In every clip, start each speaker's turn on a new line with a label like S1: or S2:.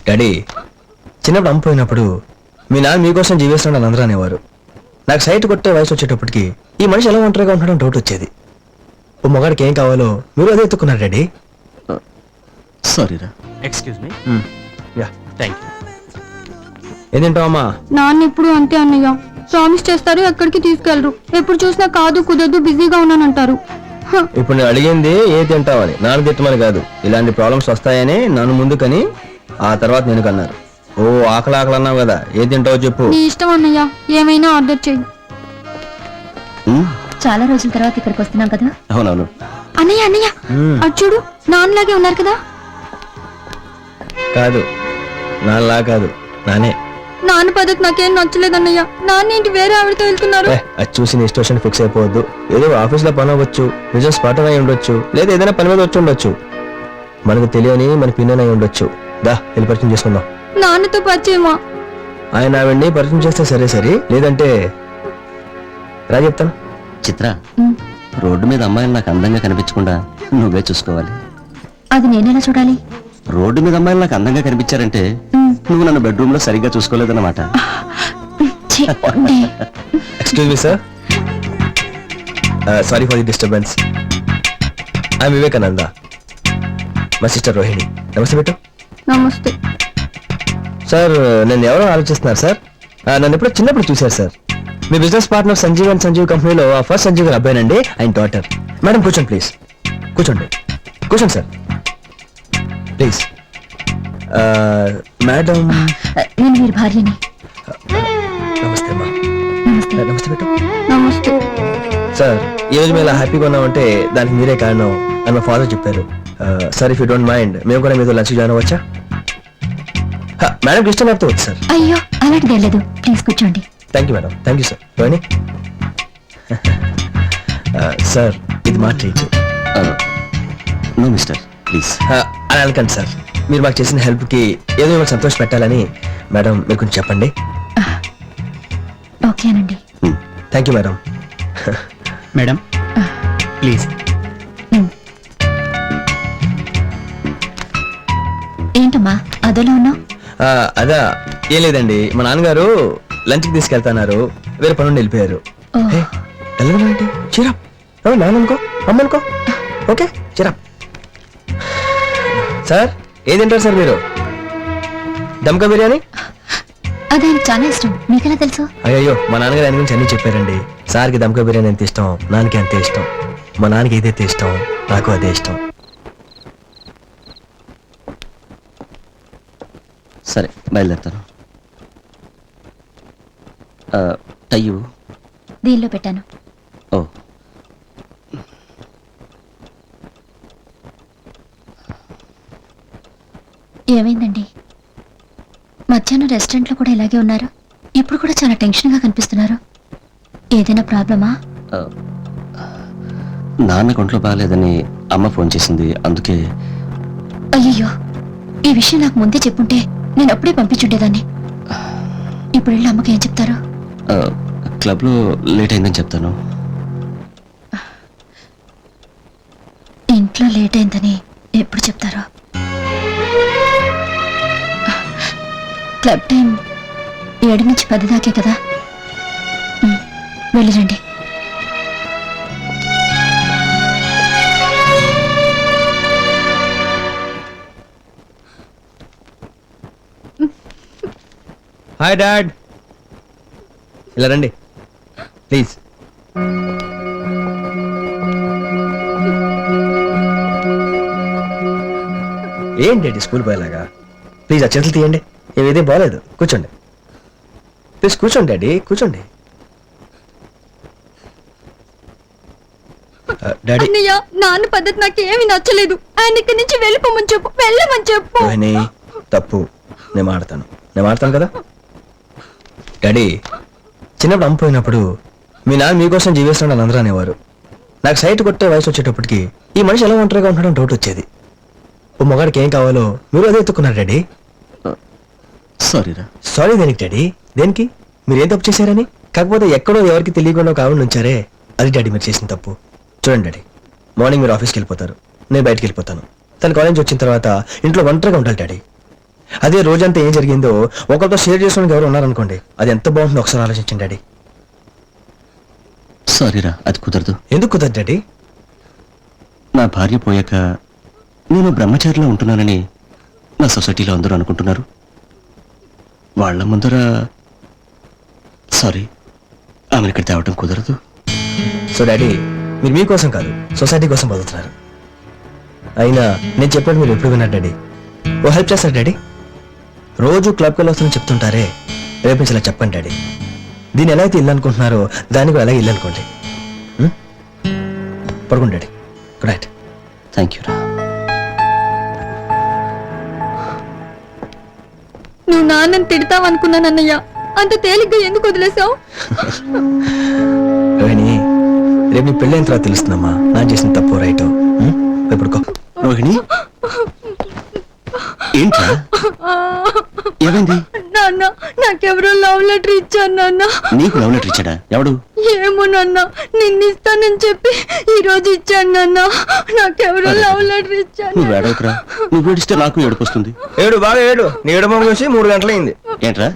S1: Daddy, చిన్నప్పుడు అమ్మిపోయినప్పుడు మీ నాన్న మీకోసం జీవిస్తున్నాడు అందరూ అనేవారు. నాకు సైట్ కొట్టే వయసు వచ్చేటప్పటికి ఈ మనిషి ఎలా ఒంటరిగా ఉంటాడని డౌట్ వచ్చేది. ఓ మొగాడికి ఏం కావాలో మీరు అదే ఎత్తుకున్నారు డాడీ.
S2: సారీరా.
S3: Excuse me.
S1: Yeah,
S3: thank you.
S1: ఏం తింటావమ్మా?
S4: నాన్న ఇప్పుడు అంతే అన్నయ్య. ప్రామిస్ చేస్తారు, ఎక్కడికి తీసుకెళ్లరు. ఎప్పుడు చూసినా కాదు కుదరదు బిజీగా ఉన్నానంటారు.
S1: ఇప్పుడు నేను అడిగింది ఏ తింటావని, నాన్న తిట్టమని కాదు. ఇలాంటి ప్రాబ్లమ్స్ వస్తాయని నన్ను ముందుకని ఆ తర్వాత నేను కన్నారు. ఓ ఆకలి ఆకలి అన్నావు కదా, ఏ తింటావో చెప్పు.
S4: నీ ఇష్టం అన్నయ్య, ఏమైనా ఆర్డర్ చెయ్యి.
S5: చాలా రోజుల తర్వాత ఇక్కడికి వస్తున్నాం కదా.
S2: అవునవును.
S4: అన్నయ్య అన్నయ్య అటు చూడు, నాన్నలాగే ఉన్నారు కదా.
S1: కాదు, నాన్నలా కాదు, నానే.
S4: నాన్న పద్ధతి నాకేం నచ్చలేదు అన్నయ్య. నాన్న ఏంటి వేరే ఆవిడతో వెళ్తున్నారు?
S1: అది చూసి నీ స్టేషన్ ఫిక్స్ అయిపోవద్దు. ఏదో ఆఫీస్ లో పని అవ్వచ్చు, బిజినెస్ పార్ట్నర్ అయి ఉండొచ్చు, లేదా ఏదైనా పని మీద వచ్చి ఉండొచ్చు. మనకు తెలియని మన పిన్నెన్ అయి ఉండొచ్చు. దా వెళ్ళి పరిచయం చేసుకుందాం.
S4: నాన్నతో పరిచయమా?
S1: ఆయన ఆవిడ్ని పరిచయం చేస్తే సరే సరే, లేదంటే రా చెప్తాను.
S2: చిత్ర, రోడ్డు మీద అమ్మాయిలు నాకు అందంగా కనిపించకుండా నువ్వే చూసుకోవాలి.
S5: అది నేనెలా చూడాలి?
S2: రోడ్డు మీద అమ్మాయిలు నాకు అందంగా కనిపించారంటే నువ్వు నన్ను బెడ్రూమ్ లో సరిగ్గా చూసుకోలేదన్నమాట.
S5: ఛీ, పోండి.
S1: Excuse me sir, sorry for the disturbance. I Vivekananda, మా సిస్టర్ రోహిణి. నమస్తే పెట్టు.
S4: నమస్తే.
S1: సార్, నేను ఎవరో ఆలోచిస్తున్నారు సార్. నన్ను ఎప్పుడో చిన్నప్పుడు చూశారు సార్. మీ business partner Sanjeev and Sanjeev కంపెనీలో ఫస్ట్ సంజీవ్ గారు అబ్బాయినండి, ఆయన డాటర్. మేడం కూర్చోండి ప్లీజ్, కూర్చోండి కూర్చోండి సార్ ప్లీజ్. మేడం,
S5: నేను మీరు భార్యని.
S1: నమస్తే అమ్మా.
S5: నమస్తే.
S1: నమస్తే పెట్టు.
S4: నమస్తే.
S1: సార్, ఈ రోజు మేము ఇలా హ్యాపీగా ఉన్నామంటే దానికి మీరే కారణం అని మా ఫాదర్ చెప్పారు. Sir, if you don't mind మేము కూడా మీతో లంచ్ జాయిన్ అవ్వచ్చా? మేడం ఇష్టం లేకపోతే వచ్చు సార్.
S5: అయ్యో అలాంటిది లేదు, ప్లీజ్ కూర్చోండి.
S1: Thank you madam, thank you sir. Rohini, sir ఇది మా ట్రీట్.
S2: No mister, please.
S1: అని అనకండి సార్, మీరు మాకు చేసిన హెల్ప్కి ఏదో మిమ్మల్ని సంతోష పెట్టాలని మేడం మీరు కొంచెం చెప్పండి.
S5: ఓకేనండి.
S1: Thank you madam.
S3: Madam please.
S5: ఏంటమ్మా అదోలా ఉన్నావు?
S1: అదా ఏం లేదండి, మా నాన్నగారు లంచ్కి తీసుకెళ్తున్నారు, వేరే పని నుండి వెళ్ళిపోయారు. వెళ్ళగలండి, చీరప్. నాన్న అనుకో, అమ్మ అనుకో. Okay, cheer up. సార్, ఏది తింటారు సార్ మీరు? దమ్కా బిర్యానీ?
S5: అదే చాలా ఇష్టం, మీకెలా తెలుసు?
S1: అయ్యో, మా నాన్నగారు ఆయన గురించి అన్ని చెప్పారండి. సార్కి దమ్కా బిర్యానీ ఎంత ఇష్టం, నాన్నకి అంతే ఇష్టం. మా నాన్నకి ఏదైతే ఇష్టం నాకు అదే ఇష్టం.
S2: సరే, బయలుదేరుతాను. టయ్యు
S5: దీనిలో పెట్టాను.
S2: ఓ,
S5: ఏమైందండి? మధ్యాహ్నం రెస్టారెంట్లో కూడా ఇలాగే ఉన్నారు, ఇప్పుడు కూడా చాలా టెన్షన్గా కనిపిస్తున్నారు. ఏదైనా ప్రాబ్లమా?
S2: నాన్న ఒంట్లో బాగాలేదని అమ్మ ఫోన్ చేసింది, అందుకే.
S5: అయ్యయ్యో, ఈ విషయం నాకు ముందే చెప్పుంటే నేను అప్పుడే పంపించుండేదాన్ని. ఇప్పుడు వెళ్ళి అమ్మకి ఏం చెప్తారు?
S2: క్లబ్లో లేట్ అయిందని చెప్తాను.
S5: ఇంట్లో లేట్ అయిందని ఎప్పుడు చెప్తారో? క్లబ్ టైం 7 నుంచి 10 దాకే కదా. వెళ్ళిరండి.
S1: హాయ్ డాడ్, ఇలా రండి ప్లీజ్. ఏంటి స్కూల్ పోయేలాగా? ప్లీజ్ ఆ చేతులు తీయండి, ఏదేం బాగాలేదు. కూర్చోండి ప్లీజ్, కూర్చోండి డాడీ, కూర్చోండి. డాడీ,
S4: అన్నయ్య, నాన్న పద్ధతి నాకేమి నచ్చలేదు. ఆయన ఇక్కడి నుంచి వెళ్ళిపోమని చెప్పు, వెళ్ళమని చెప్పు.
S1: రోహిణి, తప్పు. నేను మాడతాను కదా. డాడీ, చిన్నప్పుడు అమ్మిపోయినప్పుడు మీ నాన్న మీకోసం జీవిస్తున్నాడు అందరూ అనేవారు. నాకు సైట్ కొట్టే వయసు వచ్చేటప్పటికి ఈ మనిషి ఎలా ఒంటరిగా ఉంటాడని డౌట్ వచ్చేది. ఓ మొగాడికి ఏం కావాలో మీరు అదే ఎత్తుకున్నారు డాడీ.
S2: సారీరా.
S1: సారీ దేనికి డాడీ? దేనికి? మీరు ఏం తప్పు చేశారని? కాకపోతే ఎక్కడో ఎవరికి తెలియకుండా ఒక ఆవిడ ఉంచారే, అది డాడీ మీరు చేసిన తప్పు. చూడండి డాడీ, మార్నింగ్ మీరు ఆఫీస్కి వెళ్ళిపోతారు, నేను బయటికి వెళ్ళిపోతాను. తన కాలేజ్ వచ్చిన తర్వాత ఇంట్లో ఒంటరిగా ఉండాలి డాడీ. అదే రోజంతా ఏం జరిగిందో ఒకరితో షేర్ చేసుకోవడానికి ఎవరు ఉన్నారనుకోండి, అది ఎంత బాగుంటుందో ఒకసారి ఆలోచించండి డాడీ.
S2: సారీరా, అది కుదరదు.
S1: ఎందుకు కుదరదు డాడీ?
S2: నా భార్య పోయాక నేను బ్రహ్మచారిలో ఉంటున్నానని నా సొసైటీలో అందరూ అనుకుంటున్నారు. వాళ్ళ ముందర సారీ, ఆమెను ఇక్కడ తేవటం కుదరదు.
S1: సో డాడీ, మీరు మీకోసం కాదు సొసైటీ కోసం బతుకుతున్నారు. అయినా నేను చెప్పినట్టు మీరు ఎప్పుడు విన్నారు డాడీ? ఓ హెల్ప్ చేస్తారు డాడీ? రోజు క్లబ్కి వెళ్ళొస్తుందని చెప్తుంటారే, రేపు నుంచి ఇలా చెప్పండి డాడీ. దీన్ని ఎలా అయితే ఇల్లు అనుకుంటున్నారో దాన్ని కూడా ఎలాగ ఇల్లు అనుకోండి. పడుకోండి daddy. Good night.
S2: Thank you రా.
S4: నువ్వు నాన్నని తిడతావనుకున్నాను అన్నయ్య, అంత తేలిగ్గా ఎందుకు వదిలేసావు?
S1: రోహిణి, రేపు నీ పెళ్ళైన తర్వాత తెలుస్తుందమ్మా నా చేసిన తప్పు రైట్. పడుకో.
S2: రోహిణి, ఏంట్రా ఏమైంది?
S4: నాన్న, నాకెవరో లవ్ లెటర్ ఇచ్చాను నాన్న.
S2: నీకు లవ్ లెటర్ ఇచ్చాడా? ఎవడు?
S4: ఏమో నాన్న, నిన్ను ఇస్తానని చెప్పి ఈ రోజు ఇచ్చాను నాన్న. నాకెవరో లవ్ లెటర్ ఇచ్చాను.
S2: నువ్వు ఏడవకురా, నువ్వు ఏడిస్తే నాకు ఏడుపు వస్తుంది.
S1: ఏడు బాగా ఏడు. నీ ఏడమ వచ్చి 3 గంటలైంది.
S2: ఏంట్రా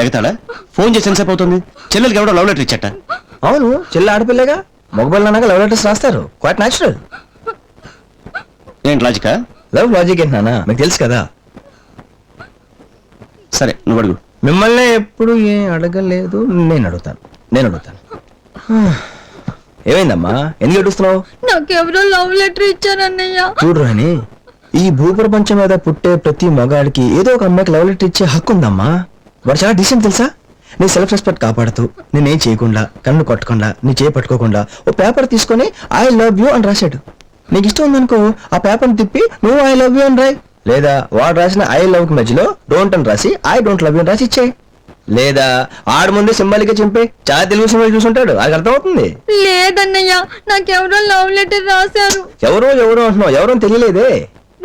S2: ఎగతాడా? ఫోన్ చేసి ఎంతసేపు అవుతుంది? చెల్లెలకి ఎవడో లవ్ లెటర్ ఇచ్చట?
S1: అవును, చెల్లి ఆడపిల్లగా, మగపిల్ల అన్నాక లవ్ లెటర్స్ రాస్తారు. Quite natural.
S2: ఏంటి లాజికా?
S1: లవ్ లాజిక్ ఏంటి నాన్న, మీకు తెలుసు కదా.
S2: సరే నువ్వు అడుగు.
S1: మిమ్మల్ని ఎప్పుడు ఏం అడగలేదు, నేను అడుగుతాను. ఏమైందమ్మా, ఎందుకు ఏడుస్తున్నావు?
S4: నాకెవరో లవ్ లెటర్ ఇచ్చారు అన్నయ్య.
S1: చూడు రోహిణి, ఈ భూప్రపంచం మీద పుట్టే ప్రతి మగాడికి ఏదో ఒక అమ్మాయికి లవ్ లెటర్ ఇచ్చే హక్కు ఉందమ్మా. వాడు చాలా డిసెంట్ తెలుసా. నీ సెల్ఫ్ రెస్పెక్ట్ కాపాడుతూ, నేనేం చేయకుండా, కన్ను కొట్టకుండా, నీ చేయి పట్టుకోకుండా ఓ పేపర్ తీసుకొని ఐ లవ్ యూ అని రాశాడు. నీకు ఇష్టం ఉందనుకో, ఆ పేపర్ని తిప్పి నువ్వు ఐ లవ్ యూ అని రాయి. లేదా వాడు రాసిన ఐ లవ్ కి మధ్యలో డోంట్ అని రాసి ఐ డోంట్ లవ్ యూ అని రాసి ఇచ్చేయి. లేదా ఆడు ముందే సింబాలిక్ గా చింపే. చాలా తెలుగు సినిమాలు చూసుంటాడు, అది అర్థమవుతుంది.
S4: లేదన్నయ్య, నాకెవరో లవ్ లెటర్ రాశారు.
S1: ఎవరో ఎవరో అంటున్నావు, ఎవరో తెలియలేదే.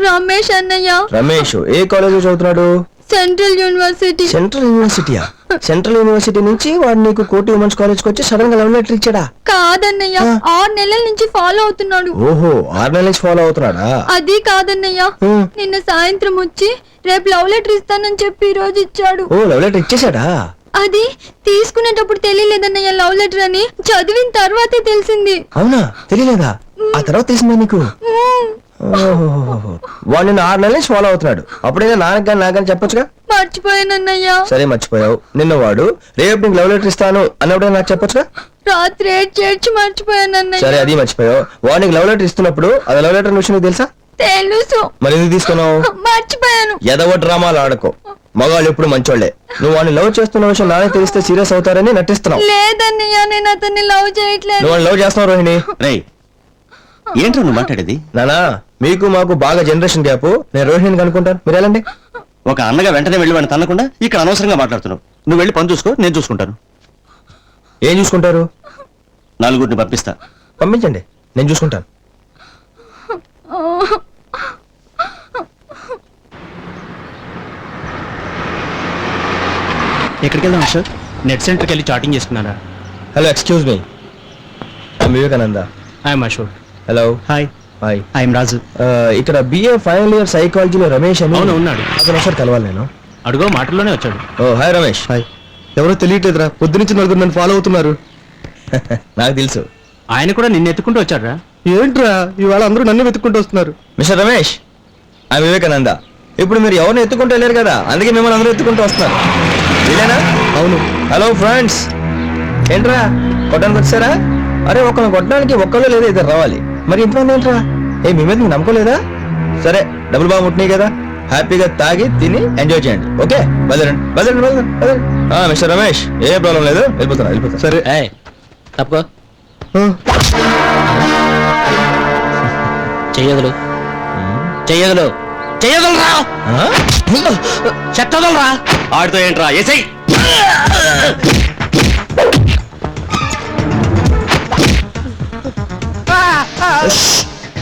S4: రమేష్ అన్నయ్య.
S1: రమేష్ ఏ కాలేజ్ చదువుతున్నాడు?
S4: Central university.
S1: సెంట్రల్ యూనివర్సిటీయా? సెంట్రల్ యూనివర్సిటీ నుంచి వాడు నీకు కోటి ఉమెన్స్ కాలేజ్కి వచ్చి సడన్ గా లవ్ లెటర్ ఇచ్చాడా?
S4: కాదన్నయ్య, 6 నెలల నుంచి ఫాలో అవుతున్నాడు.
S1: ఓహో, 6 నెలల నుంచి ఫాలో అవుతున్నాడా?
S4: అది కాదన్నయ్య, నిన్న సాయంత్రం వచ్చి రేపు లవ్ లెటర్ ఇస్తానని చెప్పి ఈ రోజు ఇచ్చాడు.
S1: ఓ, లవ్ లెటర్ ఇచ్చేసాడా?
S4: అది తీసుకునేటప్పుడు తెలియలేదన్నయ్య లవ్ లెటర్ అని, చదివిన తర్వాతే తెలిసింది.
S1: అవునా, తెలియలేదా? ఆ తర్వాత తెలిసిందా నీకు? వాడు నిన్న 6 నెలల నుంచి ఫాలో అవుతున్నాడు. అప్పుడైనా నాన్నకి కానీ నాకని చెప్పొచ్చుగా.
S4: మర్చిపోయానన్నయ్య.
S1: సరే మర్చిపోయావు. నిన్న వాడు రేపు నీకు లవ్ లెటర్ ఇస్తాను అన్నప్పుడైనా నాకు చెప్పొచ్చుగా.
S4: రాత్రి 8 చేర్చి మర్చిపోయానన్నయ్య.
S1: సరే, అది మర్చిపోయావు. వాడు నీకు లవ్ లెటర్ ఇస్తున్నప్పుడు అది లవ్ లెటర్ విషయం నీకు తెలుసా?
S4: తెలుసు.
S1: మరి ఎందుకు తీసుకున్నావు?
S4: మర్చిపోయాను.
S1: ఎదవ డ్రామాలు ఆడకో. మగాళ్ళు ఎప్పుడు మంచోళ్లే. నువ్వు వాడిని లవ్ చేస్తున్న విషయం నాన్నకి తెలిస్తే సీరియస్ అవుతారని నటిస్తున్నావు.
S4: లేదన్నయ్య, నేను అతన్ని లవ్ చేయట్లేదు.
S1: నువ్వు లవ్ చేస్తున్నావు రోహిణి.
S2: రేయ్, ఏంట్రా నువ్వు మాట్లాడేది?
S1: నానా, మీకు మాకు బాగా జనరేషన్ గ్యాప్. నేను రోహిణిని కనుక్కుంటాను, మీరు వెళ్ళండి.
S2: ఒక అన్నగా వెంటనే వెళ్ళి వాడిని తన్నకుండా ఇక్కడ అనవసరంగా మాట్లాడుతున్నావు. నువ్వు వెళ్ళి పని చూసుకో, నేను చూసుకుంటాను.
S1: ఏం చూసుకుంటారు?
S2: నలుగురిని పంపిస్తా.
S1: పంపించండి, నేను చూసుకుంటాను.
S3: ఎక్కడికి వెళ్దాం సార్? నెట్ సెంటర్కి వెళ్ళి చాటింగ్ చేసుకున్నారా?
S1: Hello, excuse me, Vivekananda.
S3: I'm Ashok.
S1: Hello.
S3: Hi.
S1: Hi.
S3: I'm Raju.
S1: ఇక్కడ బిఏ ఫైనల్ ఇయర్ సైకాలజీలో రమేష్ అని.
S3: అవును, ఉన్నాడు.
S1: అతను ఒకసారి కలవాలి నేను.
S3: అడుగో, మాటల్లోనే వచ్చాడు.
S1: ఓ హాయ్ రమేష్. హాయ్. ఎవరో తెలియట్లేదురా, పొద్దునుంచి నలుగురు నన్ను ఫాలో అవుతున్నారు. నాకు తెలుసు.
S3: ఆయన కూడా నిన్ను ఎత్తుకుంటూ వచ్చాడురా.
S1: ఏంట్రా, ఇవాళ అందరూ నన్ను వెతుక్కుంటూ వస్తున్నారు. మిస్టర్ రమేష్, ఆ వివేకానంద. ఇప్పుడు మీరు ఎవరిని ఎత్తుకుంటూ వెళ్ళారు కదా, అందుకే మిమ్మల్ని అందరూ ఎత్తుకుంటూ వస్తున్నారు. ఇదేనా? అవును. హలో ఫ్రెండ్స్, ఏంట్రా కొట్టడానికి వచ్చారా? అరే, ఒకరిని కొట్టడానికి ఒక్కళ్ళు లేదా ఇద్దరు రావాలి. మరి ఇంట్లో ఏంట్రా? ఏ మీ మీద మీకు నమ్మకం లేదా? సరే, డబ్బులు బాగా ముట్టినాయి కదా, హ్యాపీగా తాగి తిని ఎంజాయ్ చేయండి. ఓకే, బయలుదేరండి బయలుదేరండి బయలుదేరండి. మిస్టర్ రమేష్, ఏ ప్రాబ్లం లేదు, వెళ్ళిపోతా. సరే.
S3: తప్పుకో. చెయ్యగలు చెయ్యగలు చెయ్యగలరా? చెట్టగలరా?
S2: ఆడితో ఏంట్రా? ఏసై.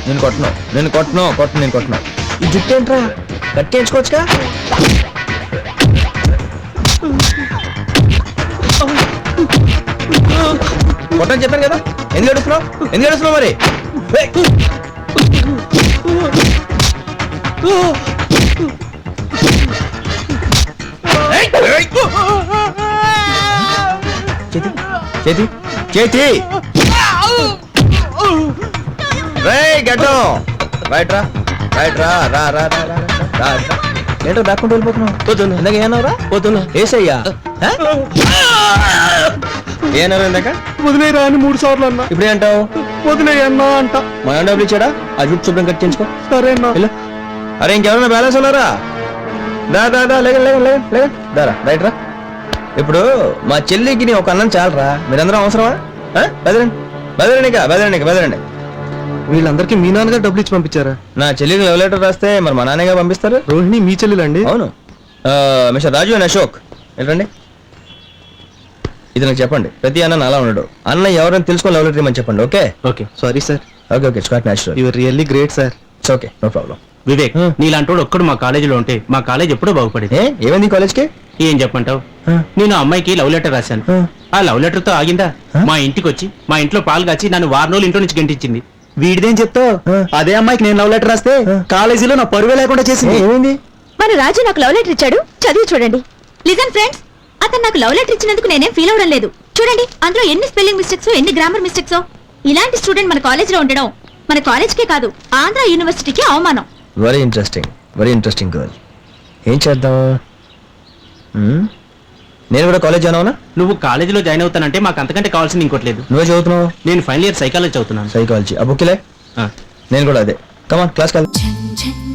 S1: నేను కొట్టను. ఈ జుట్టు ఏంట్రా, కట్టేయించుకోవచ్చుగా. కొట్టని చెప్పాను కదా, ఎందుకు ఏడుస్తున్నావు మరి? చేతి చేతి చేతి గడ్డం రైట్ రా రైట్ రా రా రా రా రా రా రా. ఏంటో దాక్కుంటూ వెళ్ళిపోతున్నావు ఇందాక ఏమన్నావురా
S3: పోతున్నా
S1: ఏసయ్యా ఏమన్నారు ఇందాక
S2: వదిలేరా అని 3 సార్లు అన్నా
S1: ఇప్పుడు ఏంటావు
S2: వదిలేయన్నా అంట.
S1: మా డబ్బులు ఇచ్చాడా ఆ జుట్టు శుభ్రం కట్టించుకో
S2: సరే అన్నా.
S1: వెళ్ళు. అరే ఇంకెవరైనా బ్యాలెన్స్ ఉన్నారా దా దా దా లేక లేక లేక లేక దారా రైట్ రా. ఇప్పుడు మా చెల్లికి నీ ఒక అన్నం చాలరా మీరందరూ అవసరమా బెదరండి బెదరండి బెదరండి.
S2: వీళ్ళందరికీ మీ నాన్నగారు డబ్బులు ఇచ్చి పంపించారా?
S1: నా చెల్లికి లవ్ లెటర్ రాస్తే మరి మా నాన్నగా పంపిస్తారు.
S2: రోహిణి మీ చెల్లెలండి?
S1: అవును మిస్టర్ రాజు అండ్ అశోక్ ఏంటండి ఇది నాకు చెప్పండి. ప్రతి అన్న అలా ఉండడు. అన్న ఎవరైనా తెలుసుకొని లవ్ లెటర్ ఇమ్మని చెప్పండి. Okay
S3: okay
S2: sorry sir.
S1: Okay okay it's quite natural.
S2: Your really great sir.
S1: It's okay no problem.
S3: Vivek నీలాంటోడు ఒక్కడు మా కాలేజీలో ఉంటే మా కాలేజ్ ఎప్పుడో బాగుపడేది.
S1: ఏమైంది కాలేజ్కి?
S3: ఏం చెప్పంటావు? నేను ఆ అమ్మాయికి లవ్ లెటర్ రాశాను. ఆ లవ్ లెటర్ తో ఆగిందా? మా ఇంటికి వచ్చి మా ఇంట్లో పాలు కాచి నన్ను 6 రోజులు ఇంట్లో నుంచి గంటించింది.
S2: వీడిదేం చెప్తావు? అదే అమ్మాయికి నేను లవ్ లెటర్ రాస్తే కాలేజీలో నా పరువే లేకుండా చేసింది.
S1: ఏమైంది?
S4: మన రాజు నాకు లవ్ లెటర్ ఇచ్చాడు, చదివి చూడండి. లిజన్ ఫ్రెండ్స్, అతను నాకు లవ్ లెటర్ ఇచ్చినందుకు నేనేం ఫీల్ అవడం లేదు. చూడండి అందులో ఎన్ని స్పెల్లింగ్ మిస్టేక్స్, ఎన్ని గ్రామర్ మిస్టేక్స్. ఇలాంటి స్టూడెంట్ మన కాలేజ్ లో ఉండడం మన కాలేజ్కే కాదు ఆంధ్ర యూనివర్సిటీకి అవమానం.
S1: Very interesting girl. ఏం చేద్దాం? నేను కూడా కాలేజ్ జాయిన్ అవునా?
S3: నువ్వు కాలేజీలో జాయిన్ అవుతానంటే మాకు అంతకంటే కావాల్సింది ఇంకోటి లేదు.
S1: నువ్వే చదువుతున్నావు?
S3: నేను ఫైనల్ ఇయర్ సైకాలజీ చదువుతున్నాను.
S1: సైకాలజీ. ఆ బుక్ లే
S3: ఆ.
S1: నేను కూడా అదే. కమాన్ క్లాస్ కాదు.
S5: ఝన్ ఝన్